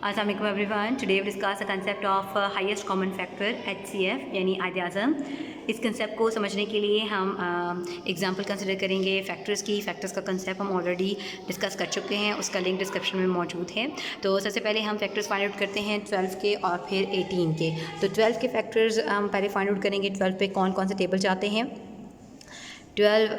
अस्सलाम everyone, today we discuss the concept of highest common factor HCF यानी आदिआज़म। इस concept को समझने के लिए हम एग्जांपल कंसिडर करेंगे फैक्टर्स की। फैक्टर्स का कंसेप्ट हम ऑलरेडी डिस्कस कर चुके हैं, उसका लिंक डिस्क्रिप्शन में मौजूद है। तो सबसे पहले हम फैक्टर्स फाइंड आउट करते हैं 12 के और फिर 18 के। तो 12 के फैक्टर्स हम पहले फाइंड आउट करेंगे। 12 पे कौन कौन से टेबल जाते हैं। 12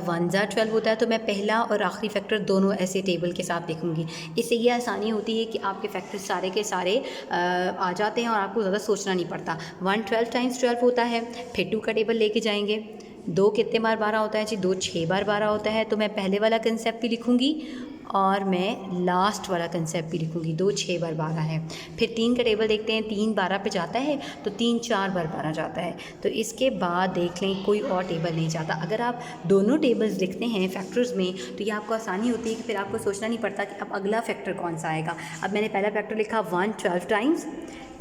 1 ज़ा 12 होता है, तो मैं पहला और आखिरी फैक्टर दोनों ऐसे टेबल के साथ लिखूँगी। इससे ये आसानी होती है कि आपके फैक्टर सारे के सारे आ जाते हैं और आपको ज़्यादा सोचना नहीं पड़ता। 1 12 टाइम्स 12 होता है। फिर 2 का टेबल लेके जाएंगे। 2 कितने बार 12 होता है जी? 2 6 बार 12 होता है। तो मैं पहले वाला कंसेप्ट भी लिखूँगी और मैं लास्ट वाला कंसेप्ट भी लिखूँगी। 2 6 बार 12 है। फिर 3 का टेबल देखते हैं। 3 12 पे जाता है, तो 3 4 बार 12 जाता है। तो इसके बाद देख लें कोई और टेबल नहीं जाता। अगर आप दोनों टेबल्स लिखते हैं फैक्टर्स में, तो ये आपको आसानी होती है कि फिर आपको सोचना नहीं पड़ता कि अब अगला फैक्टर कौन सा आएगा। अब मैंने पहला फैक्टर लिखा 1 12 टाइम्स।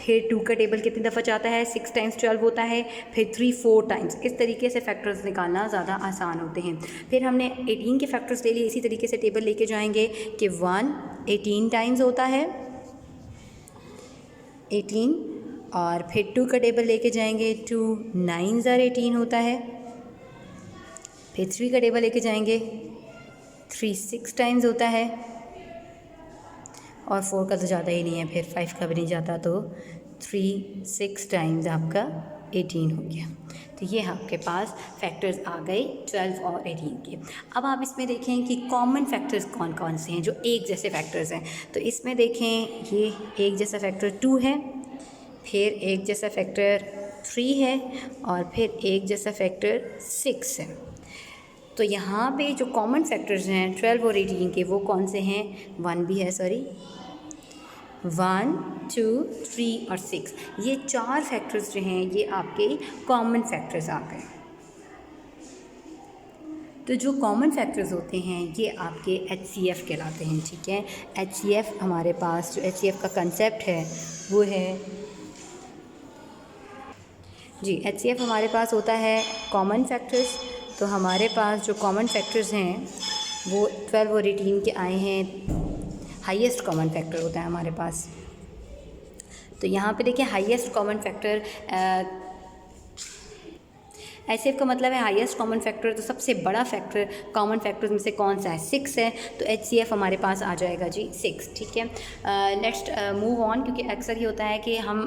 फिर 2 का टेबल कितनी दफ़ा जाता है? 6 टाइम्स 12 होता है। फिर 3 4 टाइम्स। इस तरीके से फैक्टर्स निकालना ज़्यादा आसान होते हैं। फिर हमने 18 के फैक्टर्स ले लिए। इसी तरीके से टेबल लेके जाएंगे कि 1 18 टाइम्स होता है 18। और फिर 2 का टेबल लेके जाएंगे। 2 9 ज़ा 18 होता है। फिर 3 का टेबल लेके जाएंगे। 3 6 टाइम्स होता है। और 4 का तो ज़्यादा ही नहीं है, फिर 5 का भी नहीं जाता, तो 3 6 टाइम्स आपका 18 हो गया। तो ये आपके पास फैक्टर्स आ गए 12 और 18 के। अब आप इसमें देखें कि कॉमन फैक्टर्स कौन कौन से हैं जो एक जैसे फैक्टर्स हैं। तो इसमें देखें ये एक जैसा फैक्टर 2 है, फिर एक जैसा फैक्टर 3 है और फिर एक जैसा फैक्टर 6 है। तो यहाँ पे जो कॉमन फैक्टर्स हैं 12 और 18 के, वो कौन से हैं? 1 भी है, सॉरी, 1 2 3 और 6। ये 4 फैक्टर्स जो हैं ये आपके कॉमन फैक्टर्स आ गए। तो जो कॉमन फैक्टर्स होते हैं ये आपके HCF कहलाते हैं, ठीक है। HCF हमारे पास जो HCF का कंसेप्ट है वो है जी, HCF हमारे पास होता है कॉमन फैक्टर्स। तो हमारे पास जो कॉमन फैक्टर्स हैं वो 12 और 18 के आए हैं। हाईएस्ट कॉमन फैक्टर होता है हमारे पास। तो यहाँ पे देखिए हाईएस्ट कॉमन फैक्टर HCF का मतलब है हाईएस्ट कॉमन फैक्टर। तो सबसे बड़ा फैक्टर कॉमन फैक्टर्स में से कौन सा है? 6 है। तो HCF हमारे पास आ जाएगा जी 6, ठीक है। नेक्स्ट मूव ऑन, क्योंकि अक्सर ये होता है कि हम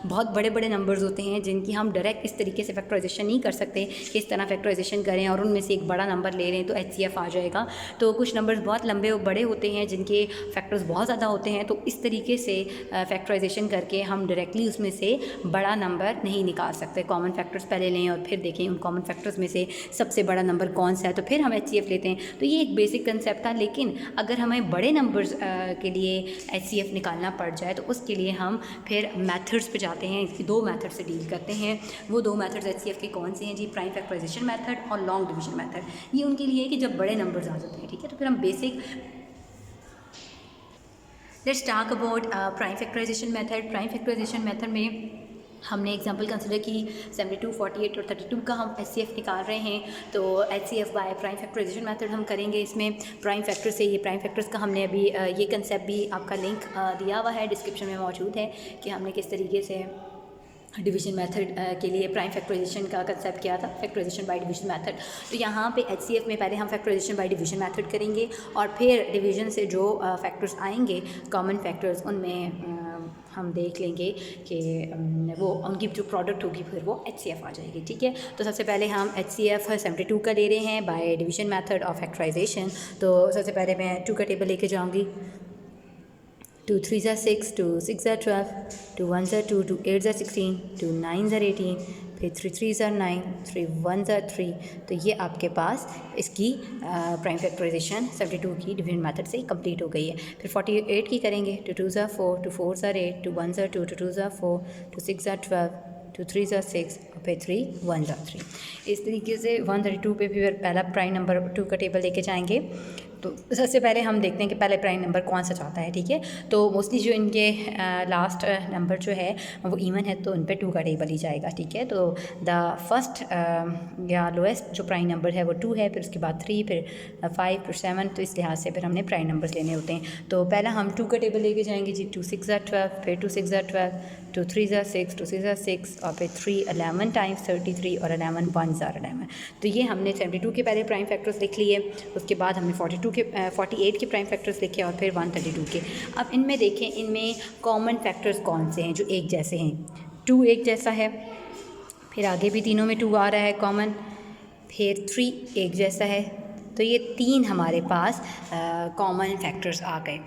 बहुत बड़े बड़े नंबर्स होते हैं जिनकी हम डायरेक्ट इस तरीके से फैक्टराइजेशन नहीं कर सकते कि इस तरह फैक्टराइजेशन करें और उनमें से एक बड़ा नंबर ले लें तो HCF आ जाएगा। तो कुछ नंबर्स बहुत लंबे और बड़े होते हैं जिनके फैक्टर्स बहुत ज़्यादा होते हैं, तो इस तरीके से फैक्टराइजेशन करके हम डायरेक्टली उसमें से बड़ा नंबर नहीं निकाल सकते। कॉमन फैक्टर्स पहले लें और फिर देखें उन कॉमन फैक्टर्स में से सबसे बड़ा नंबर कौन सा है, तो फिर हम HCF लेते हैं। तो ये एक बेसिक कंसेप्ट था, लेकिन अगर हमें बड़े नंबर्स के लिए HCF निकालना पड़ जाए तो उसके लिए हम फिर मेथड्स पे जाते हैं। इसकी 2 मेथड से डील करते हैं। वो 2 मेथड्स HCF के कौन से हैं जी? प्राइम फैक्टराइजेशन मेथड और लॉन्ग डिवीजन मेथड। ये उनके लिए है कि जब बड़े नंबर्स आ जाते हैं, ठीक है। तो फिर हम basic let's talk about prime factorization method. Prime factorization method में हमने एग्जांपल कंसिडर की 72 48 और 32 का हम HCF निकाल रहे हैं। तो HCF by prime factorization method हम करेंगे। इसमें प्राइम फैक्टर से ये प्राइम फैक्टर्स का हमने अभी ये कंसेप्ट भी आपका लिंक दिया हुआ है, डिस्क्रिप्शन में मौजूद है कि हमने किस तरीके से डिवीजन मेथड के लिए प्राइम फैक्टराइजेशन का कंसेप्ट किया था, फैक्टराइजेशन बाय डिवीजन मेथड। तो यहाँ पे HCF में पहले हम फैक्टराइजेशन बाय डिवीजन मेथड करेंगे और फिर डिवीजन से जो फैक्टर्स आएंगे कॉमन फैक्टर्स, उनमें हम देख लेंगे कि वो उनकी जो प्रोडक्ट होगी फिर वो HCF आ जाएगी, ठीक है। तो सबसे पहले हम HCF 72 का ले रहे हैं by division method of factorization. तो सबसे पहले मैं 2 का टेबल लेके जाऊँगी। 2 3 ज़ा 6, 2 6 ज़ा 12, 2 1 ज़ा 2, 2 8 ज़ा 16, 2 9 ज़ा 18, फिर 3 3 ज़ा 9, 3 1 ज़ा 3। तो ये आपके पास इसकी प्राइम फैक्टराइजेशन 72 की डिवीजन मेथड से कंप्लीट हो गई है। फिर 48 की करेंगे। 2 2 ज़ा 4, 2 4 ज़ा 8, 2 1 ज़ा 2, 2 2 ज़ा 4, 2 6 ज़ा 12, 2 3 ज़ा 6 और फिर 3 1 ज़ा 3। इस तरीके से 132 पे फिर पहला प्राइम नंबर 2 का टेबल लेके जाएंगे। तो सबसे पहले हम देखते हैं कि पहले प्राइम नंबर कौन सा चाहता है, ठीक है। तो मोस्टली जो इनके लास्ट नंबर जो है वो इवन है, तो उन पे 2 का टेबल ही जाएगा, ठीक है। तो द फर्स्ट या लोएस्ट जो प्राइम नंबर है वो 2 है, फिर उसके बाद 3, फिर 5, फिर 7। तो इस लिहाज से फिर हमने प्राइम नंबर्स लेने होते हैं। तो पहला हम 2 का टेबल लेके जाएंगे जी। 2 6 ज़ा 12, फिर 2 6 ज़ा 12, 2 3 ज़ा 6, 2 6 ज़ा 6, और फिर 3 11 टाइम्स 33, और 11 1 ज़ा 11। तो ये हमने 72 के पहले प्राइम फैक्टर्स लिख लिए, उसके बाद हमने 48 के प्राइम फैक्टर्स लिखे, और फिर 132 के। अब इनमें देखें, इनमें कॉमन फैक्टर्स कौन से हैं जो एक जैसे हैं। 2 एक जैसा है, फिर आगे भी तीनों में 2 आ रहा है कॉमन, फिर 3 एक जैसा है। तो ये 3 हमारे पास कॉमन फैक्टर्स आ गए।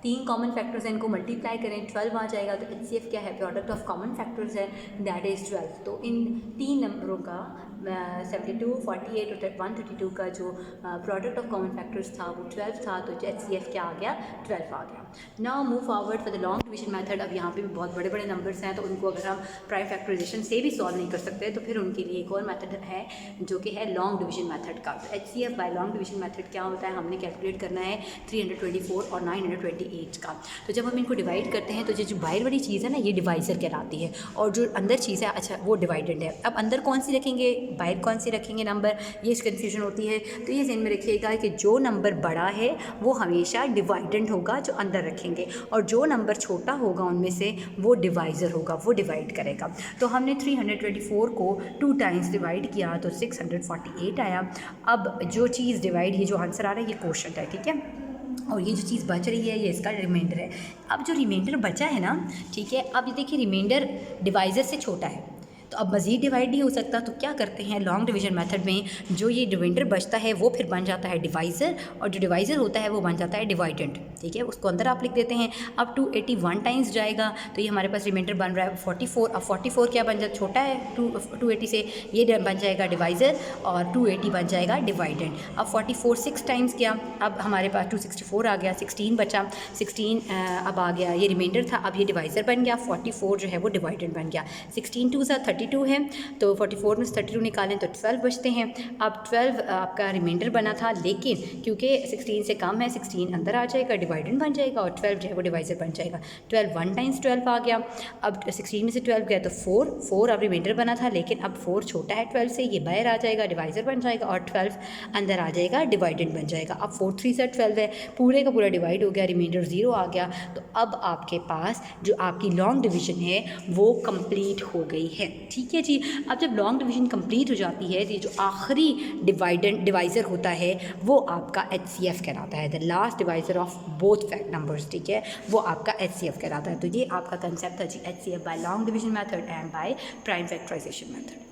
3 कॉमन फैक्टर्स हैं, इनको मल्टीप्लाई करें 12 आ जाएगा। तो HCF क्या है, प्रोडक्ट ऑफ कॉमन फैक्टर्स है, दैट इज़ 12। तो इन 3 नंबरों का 72, 48 और 132 का जो प्रोडक्ट ऑफ कॉमन फैक्टर्स था वो 12 था। तो HCF क्या आ गया, 12 आ गया। Now move forward for the long division method. अब यहाँ पे भी बहुत बड़े बड़े नंबर्स हैं, तो उनको अगर हम प्राइम फैक्टराइजेशन से भी सॉल्व नहीं कर सकते, तो फिर उनके लिए एक और मेथड है जो कि है लॉन्ग डिवीजन मेथड का। तो HCF by long division method क्या होता है, हमने कैलकुलेट करना है 324 और 928 का। तो जब हम इनको डिवाइड करते हैं, तो जो बाहर वाली चीज़ है ना, ये डिवाइज़र कहलाती है, और जो अंदर चीज़ है, अच्छा, वो डिवाइडेड है। अब अंदर कौन सी रखेंगे, बाहर कौन सी रखेंगे नंबर, ये कन्फ्यूजन होती है। तो ये ज़हन में रखिएगा कि जो नंबर बड़ा है वो हमेशा डिवाइडेंड होगा जो अंदर रखेंगे, और जो नंबर छोटा होगा उनमें से वो डिवाइज़र होगा, वो डिवाइड करेगा। तो हमने 324 को 2 टाइम्स डिवाइड किया तो 648 आया। अब जो चीज़ डिवाइड, ये जो आंसर आ रहा है ये क्वोशंट है, ठीक है, और ये जो चीज़ बच रही है ये इसका रिमाइंडर है। अब जो रिमाइंडर बचा है ना, ठीक है, अब ये देखिए रिमाइंडर डिवाइज़र से छोटा है, तो अब मज़ीद डिवाइड नहीं हो सकता। तो क्या करते हैं, लॉन्ग डिवीजन मेथड में जो ये रिमाइंडर बचता है वो फिर बन जाता है डिवाइज़र, और जो डिवाइज़र होता है वो बन जाता है डिवाइडेंड, ठीक है। उसको अंदर आप लिख देते हैं। अब 281 टाइम्स जाएगा, तो ये हमारे पास रिमाइंडर बन रहा है 44। अब 44 क्या बन जाता, छोटा है 280 से, ये बन जाएगा डिवाइज़र, और 280 बन जाएगा डिवाइडेंड। अब 44 6 टाइम्स गया, अब हमारे पास 264 आ गया, 16 बचा, 16 अब आ गया, ये रिमाइंडर था, अब ये डिवाइज़र बन गया, 44 जो है वो डिवाइडेंड बन गया। 16 2 सा 32 है, तो 44 में से 32 निकालें तो 12 बचते हैं। अब 12 आपका रिमाइंडर बना था, लेकिन क्योंकि 16 से कम है, 16 अंदर आ जाएगा, डिवाइडेंड बन जाएगा, और 12 जो है वो डिवाइज़र बन जाएगा। 12 1 टाइम्स 12 आ गया। अब 16 में से 12 गया तो 4 अब रिमाइंडर बना था, लेकिन अब 4 छोटा है 12 से, ये बाहर आ जाएगा, डिवाइज़र बन जाएगा, और 12 अंदर आ जाएगा, डिवाइडेंड बन जाएगा। अब 4 3 से 12 है, पूरे का पूरा डिवाइड हो गया, रिमाइंडर 0 आ गया। तो अब आपके पास जो आपकी लॉन्ग डिवीजन है वो कंप्लीट हो गई है, ठीक है जी। अब जब लॉन्ग डिवीजन कंप्लीट हो जाती है, तो जो आखिरी डिवाइज़र होता है वो आपका HCF कहलाता है, the last divisor of both fact numbers, ठीक है, वो आपका HCF कहलाता है। तो ये आपका कंसेप्ट था जी, HCF by long division method and by prime factorization method.